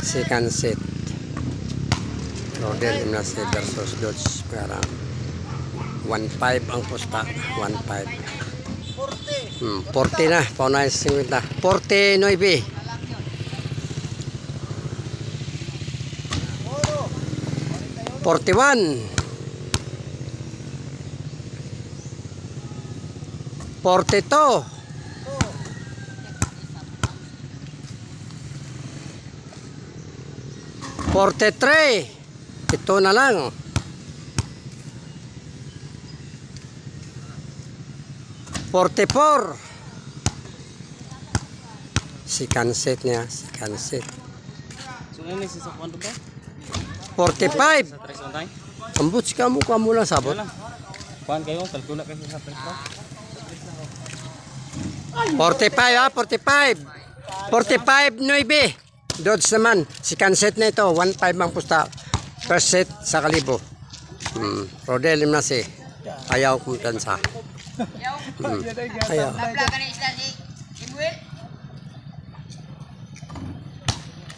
Second set. Rodel Gimnasia versus Dodge. Parang 1.5 ang pusta. 1.5. 40 na. Paunay 50. 49. 41. 42. 43. Ito na lang. 44. Second set niya. Second set. So ngayon sa kwento ba? 45. Sa tres on time? Ambot si kamu lang sabot. Kuhan kayo, kalkula kayo sa tres ba? 45 ha, 45. 45, 9. Dodge naman. Second set na ito. 1.5 ang pusta. First set sa kalibo. Rodel Gimnasia. Ayaw kumpiyansa. Ayaw.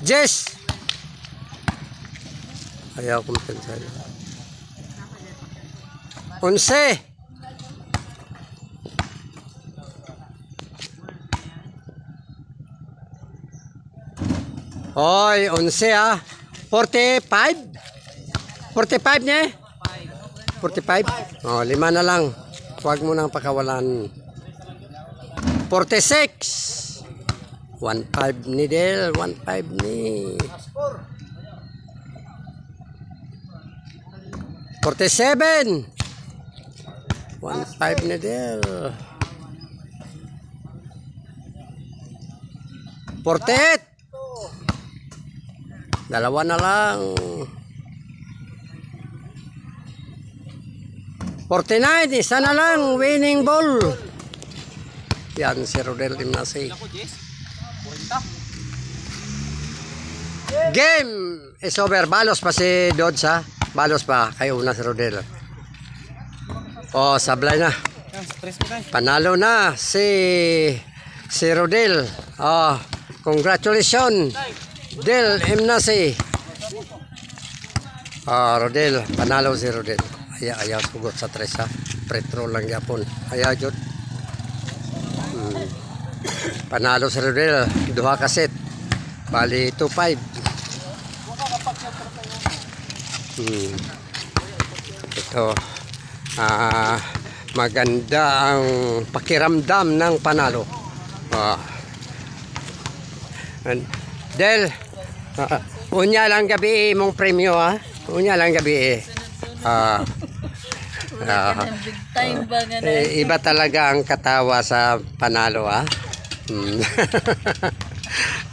Jess. Ayaw kumpiyansa. 11. Hoy, 11 ah. 45? 45 niya? 45? Oh, 5 na lang. Huwag mo nang pakawalan. 46. 1.5 ni Del. 1.5 ni. 47. 1.5 ni Del. 48. Dalawa na lang. 49, isa na lang. Winning ball. Yan si Rodel Gimnasia. Game is over. Balos pa si Dodge ha. Balos pa. Kayo una si Rodel. Oh, sablay na. Panalo na si Rodel. Oh, congratulations. Del Gimnasia. Rodel, panalo si Rodel. Ayaw sugot sa tres ha. Pretro lang yapon. Ayaw jud. Panalo si Rodel. Duha ka set. Bali 2-5. Ito. Maganda ang pakiramdam ng panalo. Del, unya lang gabi mong premyo ha. Unya lang gabi iba talaga ang katawa sa panalo ha.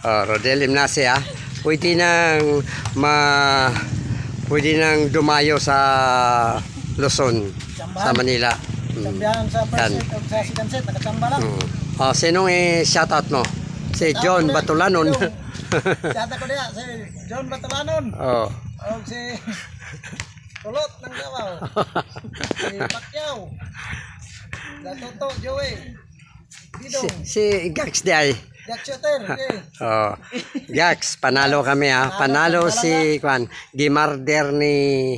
Rodel Gimnasia pwede nang dumayo sa Luzon, sa Manila. Sa second set, nakachamba lang. Sinong i-shoutout mo? Si John Batulanon. Shoutout ko niya, si John Batulanon. O si Kulot ng Davao. Si Pacquiao. Datoto, Joey. Didong. Si Gax di ay. Jack Shooter. Gax, panalo kami ha. Panalo si Gimarder ni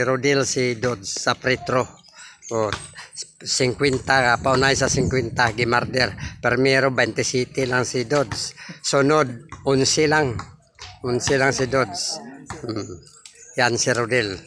Rodel si Dodge sa Pretro. 50 paunay sa 50 Gimarder. Primero 27 lang si Dodge. Sunod 11 lang. 11 lang si Dodge. Yan si Rodel.